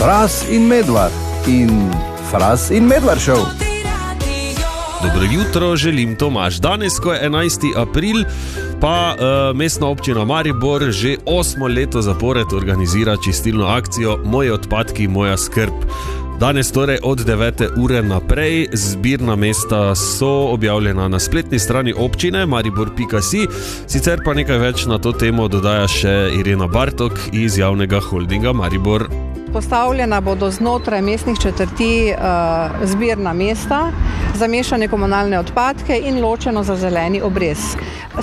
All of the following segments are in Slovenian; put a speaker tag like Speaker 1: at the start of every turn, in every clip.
Speaker 1: Fras in Medvard in Fras in Medvard Show.
Speaker 2: Dobro jutro, želim Tomaž. Danes, ko je 11. april, pa mestna občina Maribor že 8. leto zapored organizira čistilno akcijo Moji odpadki, moja skrb. Danes torej od 9. ure naprej zbirna mesta so objavljena na spletni strani občine maribor.si, sicer pa nekaj več na to temo dodaja še Irena Bartok iz javnega holdinga Maribor.
Speaker 3: Postavljena bodo znotraj mestnih četrti zbirna mesta za mešane komunalne odpadke in ločeno za zeleni obrez.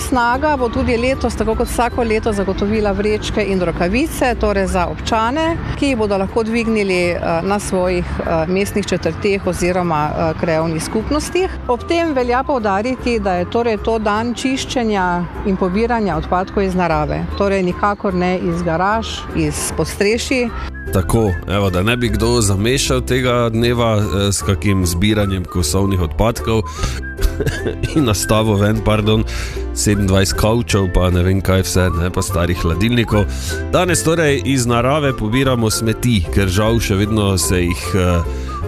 Speaker 3: Snaga bo tudi letos, tako kot vsako leto, zagotovila vrečke in rokavice, torej za občane, ki jih bodo lahko dvignili na svojih mestnih četrteh oziroma krajevnih skupnostih. Ob tem velja poudariti, da je torej to dan čiščenja in pobiranja odpadkov iz narave, torej nikakor ne iz garaž, iz podstrešij.
Speaker 2: Tako, evo, da ne bi kdo zamešal tega dneva s kakim zbiranjem kosovnih odpadkov in nastavil ven, 27 kavčev, pa ne vem kaj vse, ne, pa starih hladilnikov. Danes torej iz narave pobiramo smeti, ker žal še vedno se jih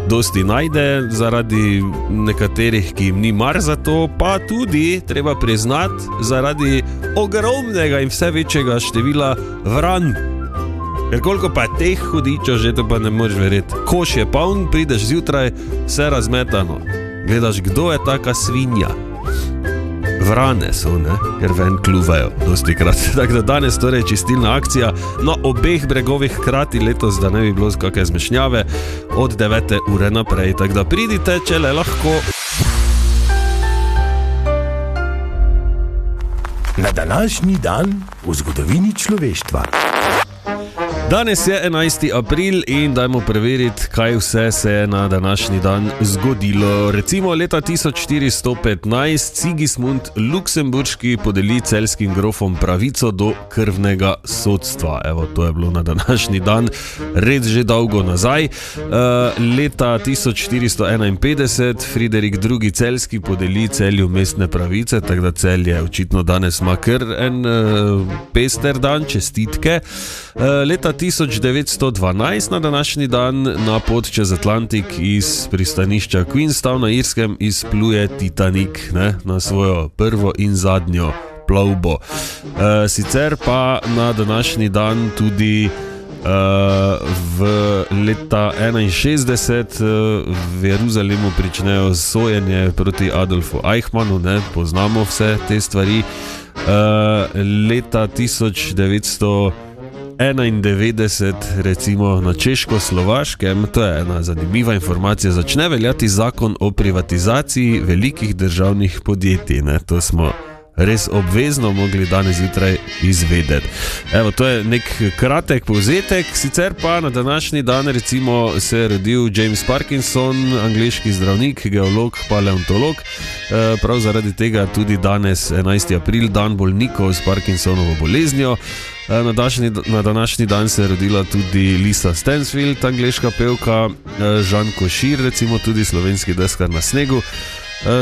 Speaker 2: dosti najde, zaradi nekaterih, ki jim ni mar za to, pa tudi, treba priznati, zaradi ogromnega in vse večjega števila vran. Ker koliko pa je teh hudičev, že to pa ne moreš verjeti. Koš je poln, prideš zjutraj, vse razmetano. Gledaš, kdo je taka svinja. Vrane so, ne? Ker ven kluvajo dosti krat. Tako da danes torej čistilna akcija na obeh bregovih hkrati letos, da ne bi bilo kakšne zmešnjave, od 9. ure naprej. Tako da pridite, če le lahko.
Speaker 4: Na današnji dan v zgodovini človeštva.
Speaker 2: Danes je 11. april in dajmo preveriti, kaj vse se je na današnji dan zgodilo. Recimo leta 1415 Sigismund Luksemburški podeli celjskim grofom pravico do krvnega sodstva. Evo, to je bilo na današnji dan res že dolgo nazaj. Leta 1451 Friderik II. Celjski podeli Celju mestne pravice, tako da Celj je očitno danes ima kar en pester dan, čestitke. Leta 1912 na današnji dan na pot čez Atlantik iz pristanišča Queenstown na Irskem izpluje Titanic, ne, na svojo prvo in zadnjo plovbo. Sicer pa na današnji dan tudi v leta 61 v Jeruzalemu pričnejo sojenje proti Adolfu Eichmannu, ne, poznamo vse te stvari. Leta 1991 recimo na Češko-Slovaškem, to je ena zanimiva informacija, začne veljati zakon o privatizaciji velikih državnih podjetij, ne? To smo res obvezno mogli danes zjutraj izvedeti. Evo, to je nek kratek povzetek, sicer pa na današnji dan recimo se je rodil James Parkinson, angleški zdravnik, geolog, paleontolog, prav zaradi tega tudi danes 11. april, dan bolnikov s Parkinsonovo boleznijo. Na današnji dan se je rodila tudi Lisa Stansfield, angleška pevka, Žan Košir, recimo tudi slovenski deskar na snegu.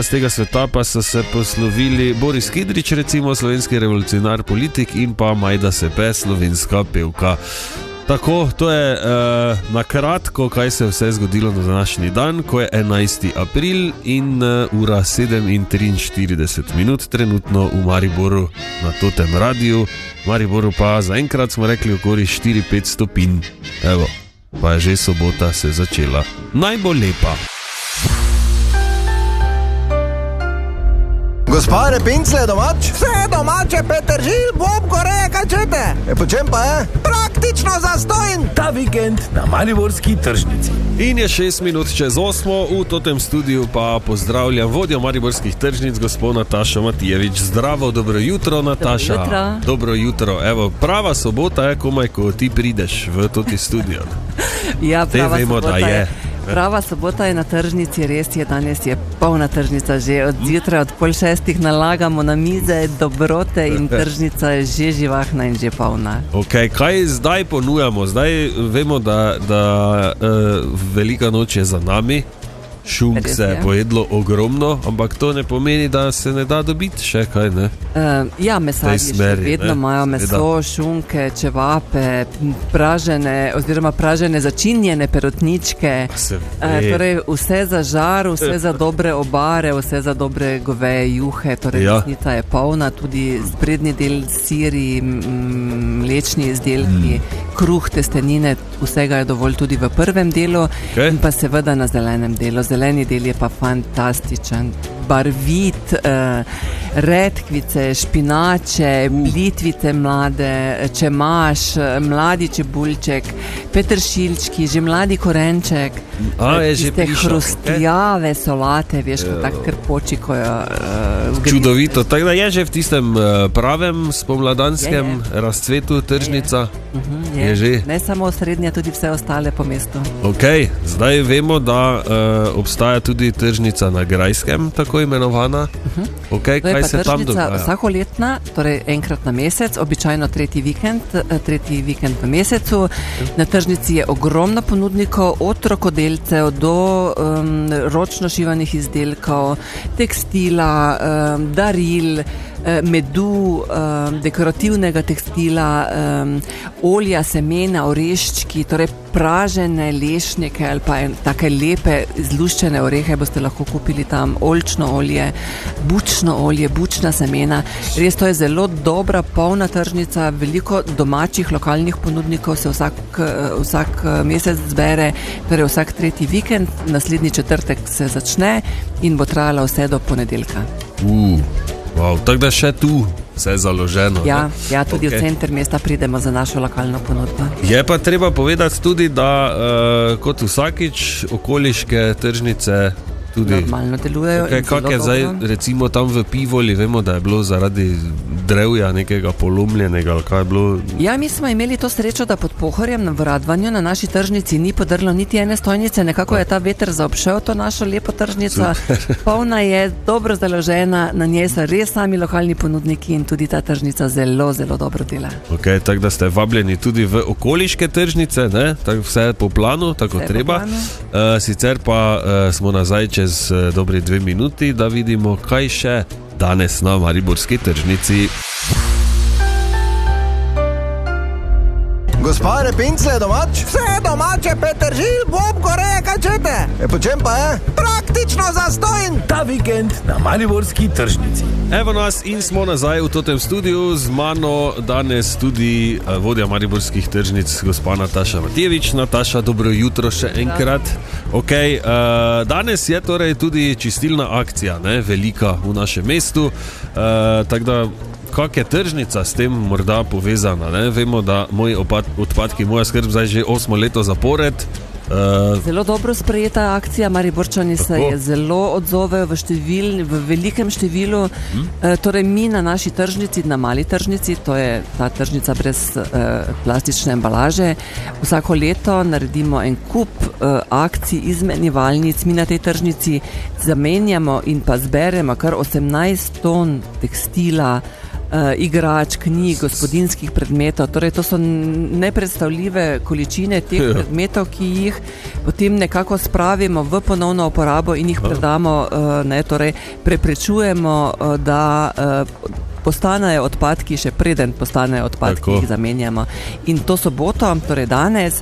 Speaker 2: Z tega sveta pa so se poslovili Boris Kidrič, recimo slovenski revolucionar, politik, in pa Majda Sepe, slovenska pevka. Tako, to je na kratko, kaj se je vse zgodilo na današnji dan, ko je 11. april in ura 7:43 trenutno v Mariboru na Totem radiju. V Mariboru pa zaenkrat smo rekli okoli 4-5 stopinj. Evo, pa je že sobota se začela. Naj bo lepa.
Speaker 5: Gospa Repincla je domač? Vse domače, Petržil, Bob, Koreja, kaj čete? Po čem pa je? Praktično zastojn!
Speaker 4: Ta vikend na mariborski tržnici.
Speaker 2: In je 6 minut čez 8, v totem studiu pa pozdravljam vodjo mariborskih tržnic, gospod Natašo Matijevič. Zdravo, dobro jutro, Nataša.
Speaker 6: Dobro jutro.
Speaker 2: Dobro jutro. Evo, prava sobota je komaj, ko ti prideš v toti studio.
Speaker 6: Ja, prava
Speaker 2: vemo,
Speaker 6: sobota
Speaker 2: da je.
Speaker 6: Prava sobota je na tržnici, res je, danes je polna tržnica že od zjutraj, od 5:30 nalagamo na mize dobrote in tržnica je že živahna in že polna.
Speaker 2: Ok, kaj zdaj ponujamo? Zdaj vemo, da Velika noč je za nami, Šunk se je pojedlo ogromno, ampak to ne pomeni, da se ne da dobiti še kaj, ne?
Speaker 6: Ja, mesarji še vedno imajo meso, šunke, čevape, pražene začinjene perutničke, torej vse za žar, vse za dobre obare, vse za dobre goveje juhe, torej resnica je polna, tudi sprednji del siri, mlečni izdelki, kruh, testenine, vsega je dovolj tudi v prvem delu in pa seveda na zelenem delu. Zeleni del je pa fantastičen. Barvit, redkvice, špinače, blitvice mlade, čemaš, mladi čebulček, peteršilčki, že mladi korenček, tiste hrustljave solate, veš, ko tako krpoči, ko jo zgriti.
Speaker 2: Čudovito, tako da je že v tistem pravem spomladanskem razcvetu tržnica. Je že.
Speaker 6: Ne samo osrednja, tudi vse ostale po mestu.
Speaker 2: Ok, zdaj vemo, da obstaja tudi tržnica na Grajskem, tako imenovana. Okay, kaj se tam dogaja?
Speaker 6: Vsakoletna, torej enkrat na mesec, običajno tretji vikend v mesecu. Na tržnici je ogromno ponudnikov, od rokodelcev do ročno šivanih izdelkov, tekstila, daril, medu, dekorativnega tekstila, olja, semena, oreščki, torej pražene lešnike ali pa take lepe zluščene orehe boste lahko kupili tam, oljčno olje, bučna semena. Res to je zelo dobra, polna tržnica, veliko domačih lokalnih ponudnikov se vsak mesec zbere, torej vsak tretji vikend, naslednji četrtek se začne in bo trajala vse do ponedeljka.
Speaker 2: Wow, tako da še tu vse je založeno.
Speaker 6: Ja, tudi v center mesta pridemo za našo lokalno ponudbo.
Speaker 2: Je pa treba povedati tudi, da kot vsakič okoliške tržnice tudi
Speaker 6: normalno delujejo.
Speaker 2: Kak je zdaj recimo tam v Pivoli, vemo, da je bilo zaradi drevja nekega polomljenega, ali kaj je bilo?
Speaker 6: Ja, mi smo imeli to srečo, da pod Pohorjem v Radvanju na naši tržnici ni podrlo niti ene stojnice, nekako je ta veter zaobšel to našo lepo tržnico. Polna je, dobro založena, na njej so res sami lokalni ponudniki in tudi ta tržnica zelo, zelo dobro dela.
Speaker 2: Ok, tako da ste vabljeni tudi v okoliške tržnice, ne? Tako vse po planu, tako vse treba. Sicer pa smo nazaj čez dobri 2 minuti, da vidimo, kaj še danes na mariborski tržnici.
Speaker 5: Gospa Repincle je domač? Vse domače, peteržilj, bob, goreje, kaj čete? Po čem pa je? Praktično zastojn!
Speaker 4: Ta vikend na mariborski tržnici.
Speaker 2: Evo nas in smo nazaj v totem studiu, z mano danes tudi vodja mariborskih tržnic, gospa Nataša Matjevič. Nataša, dobro jutro še enkrat. Ok, danes je torej tudi čistilna akcija, ne, velika v našem mestu, tako da kak je tržnica s tem morda povezana, ne? Vemo, da moji odpadki, moja skrb zdaj že 8 leto zapored.
Speaker 6: Zelo dobro sprejeta akcija, Mariborčani se je zelo odzovejo v velikem številu. Torej mi na naši tržnici, na mali tržnici, to je ta tržnica brez plastične embalaže, vsako leto naredimo en kup akcij, izmenjevalnic. Mi na tej tržnici zamenjamo in pa zberemo kar 18 ton tekstila, igrač, knjig, gospodinjskih predmetov, torej to so nepredstavljive količine teh predmetov, ki jih potem nekako spravimo v ponovno uporabo in jih predamo, torej preprečujemo, da postanejo odpadki, še preden postanejo odpadki, ki jih zamenjamo. In to soboto, torej danes,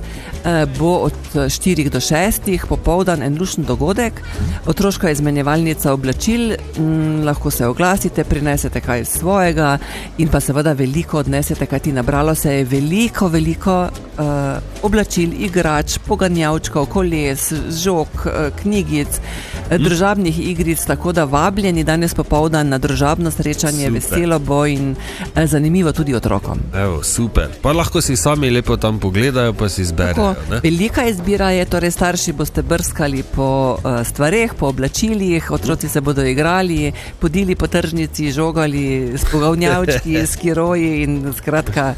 Speaker 6: bo od 4 do 6 popoldan en lušen dogodek, otroška izmenjevalnica oblačil, lahko se oglasite, prinesete kaj svojega in pa seveda veliko odnesete, kajti nabralo se je veliko oblačil, igrač, poganjavčkov, koles, žog, knjigic, družabnih igric, tako da vabljeni danes popoldan na družabno srečanje. Super. Veselo bo in zanimivo tudi otrokom.
Speaker 2: Evo, super. Pa lahko si sami lepo tam pogledajo, pa si izberejo.
Speaker 6: Velika izbira je, torej starši boste brskali po stvareh, po oblačilih, otroci se bodo igrali, podili po tržnici, žogali s poganjavčki, s kiroji in skratka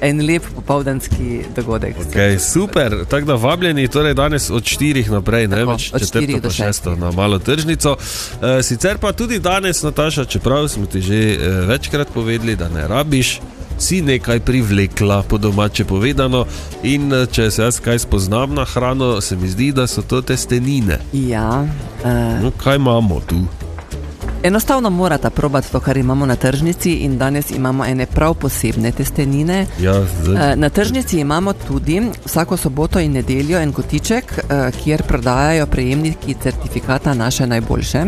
Speaker 6: en lep popoldanski dogodek.
Speaker 2: Ok, super. Tako da vabljeni, torej danes od 4 naprej, ne več, 4 do 6 na malo tržnico. Sicer pa tudi danes, Nataša, čeprav smo ti že večkrat povedali, da ne rabiš, si nekaj privlekla, po domače povedano. In če se jaz kaj spoznam na hrano, se mi zdi, da so to testenine.
Speaker 6: Ja.
Speaker 2: No, kaj imamo tu?
Speaker 6: Enostavno morate probati to, kar imamo na tržnici, in danes imamo ene prav posebne testenine.
Speaker 2: Ja,
Speaker 6: Na tržnici imamo tudi vsako soboto in nedeljo en kotiček, kjer prodajajo prejemniki certifikata Naše najboljše.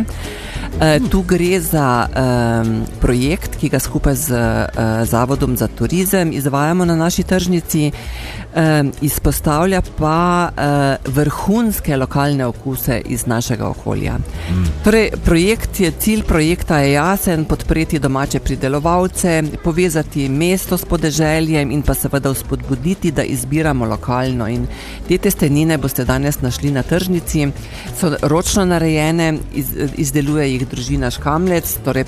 Speaker 6: Tu gre za projekt, ki ga skupaj z Zavodom za turizem izvajamo na naši tržnici, izpostavlja pa vrhunske lokalne okuse iz našega okolja. Torej, cilj projekta je jasen: podpreti domače pridelovalce, povezati mesto s podeželjem in pa seveda vzpodbuditi, da izbiramo lokalno. In te testenine boste danes našli na tržnici, so ročno narejene, izdeluje jih družina Škamlec, torej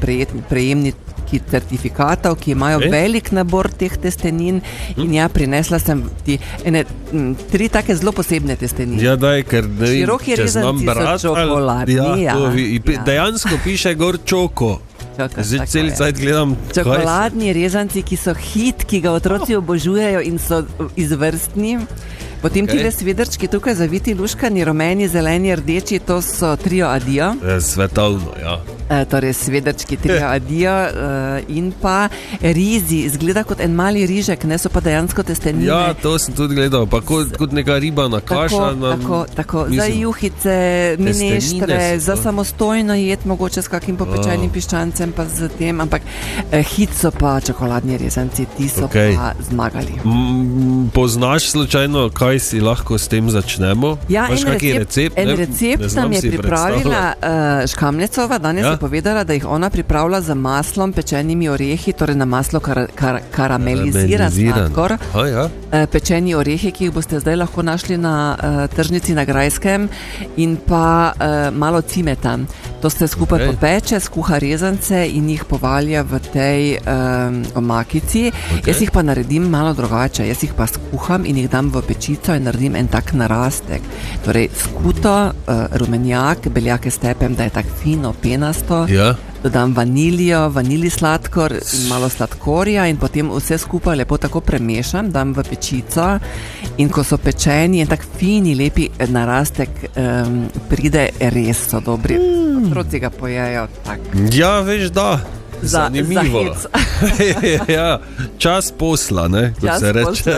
Speaker 6: prejemniki certifikatov, ki imajo velik nabor teh testenin. In ja, prinesla sem ti ene 3 take zelo posebne testenine.
Speaker 2: Ja, daj, ker ne vem,
Speaker 6: široki rezanci so čokoladni.
Speaker 2: Dejansko piše gor čoko. Zdaj celi cajt gledam.
Speaker 6: Čokoladni rezanci, ki so hit, ki ga otroci obožujejo in so izvrstni. Potem tile svedrčki tukaj zaviti, luškani, rumeni, zeleni, rdeči, to so trio Adio.
Speaker 2: Svetovno, ja.
Speaker 6: Torej svedrčki trio Adio in pa rizi, izgleda kot en mali rižek, ne, so pa dejansko testenine.
Speaker 2: Ja, to sem tudi gledal, pa kot neka ribana kaša.
Speaker 6: Tako, za juhice, mineštre, za samostojno jed, mogoče s kakim popečenim piščancem pa z tem, ampak hit so pa čokoladni rezanci, ti so pa zmagali.
Speaker 2: Poznaš slučajno, kaj si lahko s tem začnemo?
Speaker 6: Ja, en recept nam je pripravila Škamlecova, danes je povedala, da jih ona pripravlja z maslom, pečenimi orehi, torej na maslo karameliziran sladkor. Pečeni orehi, ki jih boste zdaj lahko našli na tržnici na Grajskem, in pa malo cimeta. To se skupaj popeče, skuha rezance in jih povalja v tej omakici. Jaz jih pa naredim malo drugače, jaz jih pa skuham in jih dam v pečico in naredim en tak narastek. Torej skuto, rumenjak, beljake stepem, da je tak fino, penasto. Dodam vaniljo, vanilji sladkor in malo sladkorja in potem vse skupaj lepo tako premešam, dam v pečico, in ko so pečeni in tak fini, lepi narastek pride, res so dobri. Otroci ga pojejo tak.
Speaker 2: Ja, veš, da. Zanimivo. Ja, čas posla, ne, kot se reče.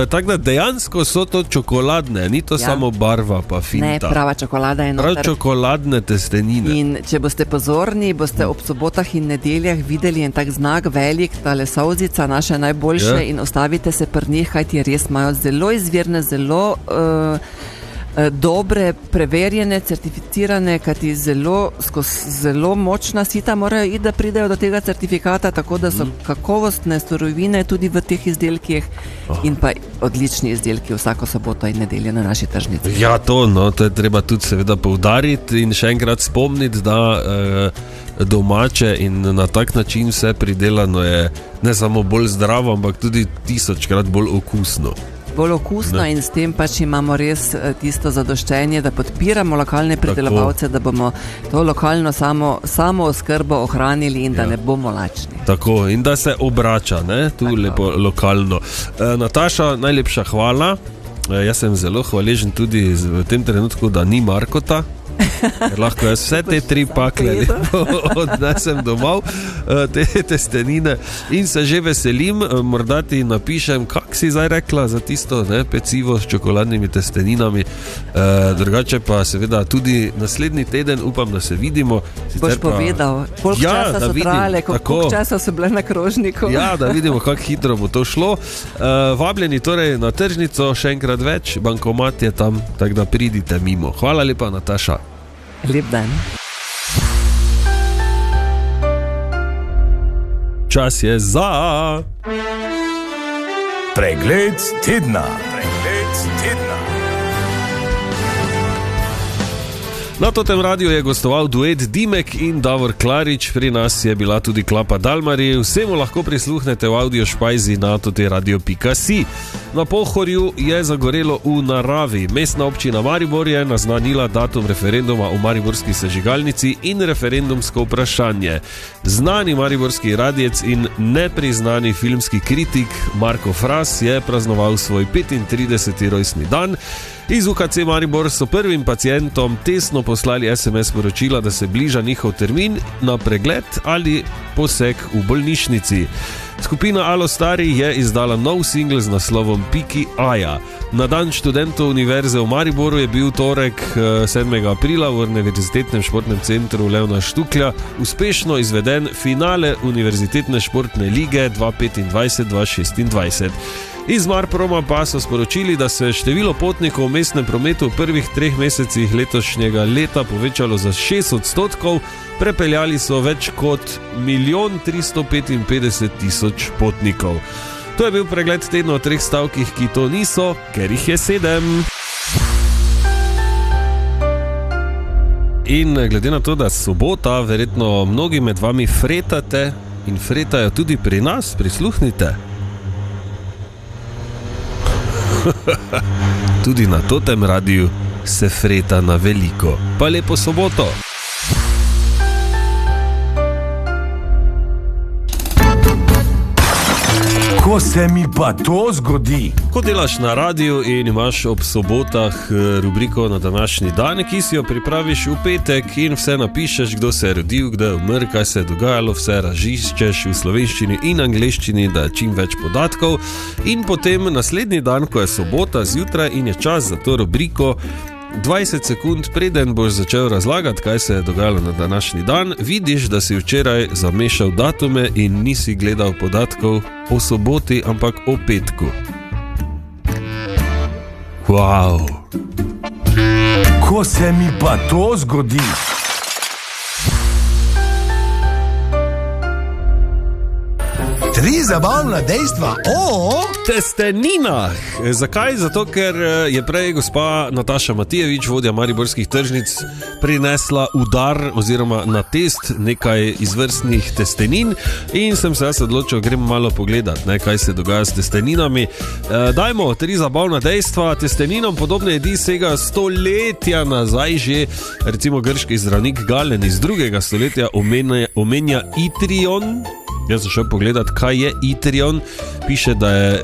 Speaker 2: Tako da dejansko so to čokoladne, ni to samo barva pa finta.
Speaker 6: Ne, prava čokolada je noter.
Speaker 2: Prav čokoladne testenine.
Speaker 6: In če boste pozorni, boste ob sobotah in nedeljah videli en tak znak velik, tale solzica Naše najboljše, in ostavite se pri njih, kajti res imajo zelo izvirne, zelo dobre, preverjene, certificirane, kajti zelo močna sita morajo iti, da pridejo do tega certifikata, tako da so kakovostne surovine tudi v teh izdelkih in pa odlični izdelki vsako soboto in nedeljo na naši tržnici.
Speaker 2: Ja, to je treba tudi seveda poudariti in še enkrat spomniti, da domače in na tak način vse pridelano je ne samo bolj zdravo, ampak tudi 1000-krat bolj okusno.
Speaker 6: Bolj okusno in s tem pač imamo res tisto zadoščenje, da podpiramo lokalne pridelovalce, da bomo to lokalno samo oskrbo ohranili in da ne bomo lačni.
Speaker 2: Tako, in da se obrača, ne, tu lepo lokalno. Nataša, najlepša hvala. Jaz sem zelo hvaležen tudi v tem trenutku, da ni Markota, ker lahko jaz vse te 3 pakle odnesem domov, te testenine, in se že veselim. Morda ti napišem, kak si zdaj rekla za tisto, ne, pecivo s čokoladnimi testeninami. Drugače pa seveda tudi naslednji teden upam, da se vidimo.
Speaker 6: Boš povedal, koliko časa so trajale, koliko časa so bile na krožniku.
Speaker 2: Ja, da vidimo, kako hitro bo to šlo. Vabljeni torej na tržnico, še enkrat več, bankomat je tam, tako da pridite mimo. Hvala lepa, Nataša.
Speaker 6: Lep dan.
Speaker 2: Čas je za
Speaker 4: Pregled tedna.
Speaker 2: Na Totem radiju je gostoval duet Dimek in Davor Klarič, pri nas je bila tudi Klapa Dalmari. Vsemu lahko prisluhnete v audio špajzi na toteradio.si. Na Pohorju je zagorelo v naravi. Mestna občina Maribor je naznanila datum referenduma o mariborski sežigalnici in referendumsko vprašanje. Znani mariborski radijec in nepriznani filmski kritik Marko Fras je praznoval svoj 35. rojstni dan. Iz UKC Maribor so prvim pacientom testno poslali SMS sporočila, da se bliža njihov termin na pregled ali poseg v bolnišnici. Skupina Alo Stari je izdala nov singl z naslovom Piki Aja. Na dan študentov Univerze v Mariboru je bil torek 7. aprila v Univerzitetnem športnem centru Leona Štuklja uspešno izveden finale Univerzitetne športne lige 2025-2026. Iz Marproma pa so sporočili, da se je število potnikov v mestnem prometu v prvih 3 mesecih letošnjega leta povečalo za 6%, prepeljali so več kot 1 355 000 potnikov. To je bil pregled tedna o 3 stavkih, ki to niso, ker jih je 7. In glede na to, da sobota, verjetno mnogi med vami fretate in fretajo tudi pri nas, prisluhnite. Tudi na Totem radiju se freta na veliko. Pa lepo soboto!
Speaker 4: Ko se mi pa to zgodi?
Speaker 2: Ko delaš na radiju in imaš ob sobotah rubriko Na današnji dan, ki si jo pripraviš v petek in vse napišeš, kdo se je rodil, kdo je umrl, kaj se je dogajalo, vse raziščeš v slovenščini in angleščini, da je čim več podatkov, in potem naslednji dan, ko je sobota zjutraj in je čas za to rubriko, 20 sekund preden boš začel razlagati, kaj se je dogajalo na današnji dan, vidiš, da si včeraj zamešal datume in nisi gledal podatkov o soboti, ampak o petku. Wow.
Speaker 4: Ko se mi pa to zgodi?
Speaker 5: Tri zabavna dejstva o
Speaker 2: testeninah. Zakaj? Zato, ker je prej gospa Nataša Matijevič, vodja mariborskih tržnic, prinesla udar oziroma na test nekaj izvrstnih testenin in sem se odločil, grem malo pogledat, kaj se dogaja s testeninami. Dajmo 3 zabavna dejstva. Testeninom podobne jedi sega stoletja nazaj že. Recimo grški zdravnik Galen iz 2. stoletja omenja itrion. Jaz sem šel pogledat, kaj je itrion. Piše, da je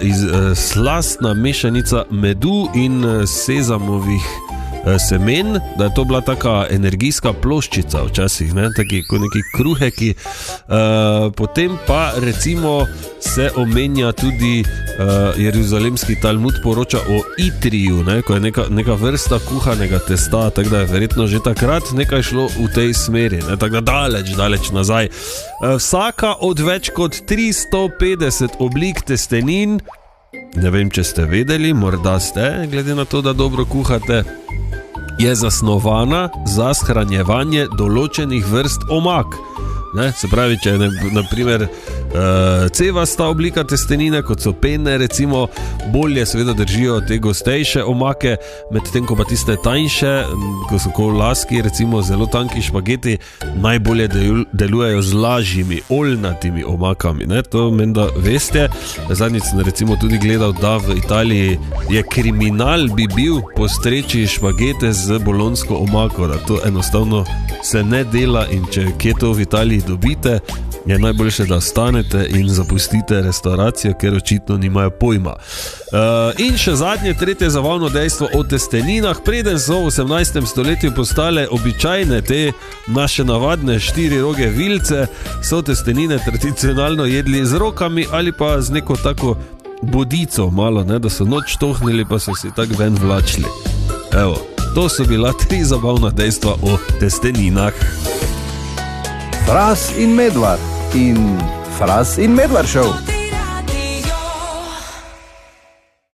Speaker 2: slastna mešanica medu in sezamovih semen, da je to bila taka energijska ploščica včasih, taki kot neki kruheki. Potem pa recimo se omenja tudi jeruzalemski Talmud poroča o itriju, ko je neka vrsta kuhanega testa, tako da je verjetno že takrat nekaj šlo v tej smeri, tako da daleč nazaj. Vsaka od več kot 350 oblik testenin, ne vem, če ste vedeli, morda ste, glede na to, da dobro kuhate, je zasnovana za shranjevanje določenih vrst omak. Se pravi, če je na primer cevasta oblika testenine, kot so pene, recimo, bolje seveda držijo te gostejše omake, medtem ko pa tiste tanjše, ko so kolaski, recimo zelo tanki špageti, najbolje delujejo z lažjimi, oljnatimi omakami. To menda veste. Zadnjič sem recimo tudi gledal, da v Italiji je kriminal bi bil postreči špagete z bolonsko omako, da to enostavno se ne dela, in če kje to v Italiji dobite, je najboljše, da ostanete in zapustite restauracijo, ker očitno nimajo pojma. In še zadnje, 3. zabavno dejstvo o testeninah. Preden so v 18. stoletju postale običajne te naše navadne 4-roge vilce, so testenine tradicionalno jedli z rokami ali pa z neko tako bodico malo, da so noč tohnili pa so si tak ven vlačili. Evo, to so bila 3 zabavna dejstva o testeninah.
Speaker 1: Fras in Medvard in Fras in Medvard Show.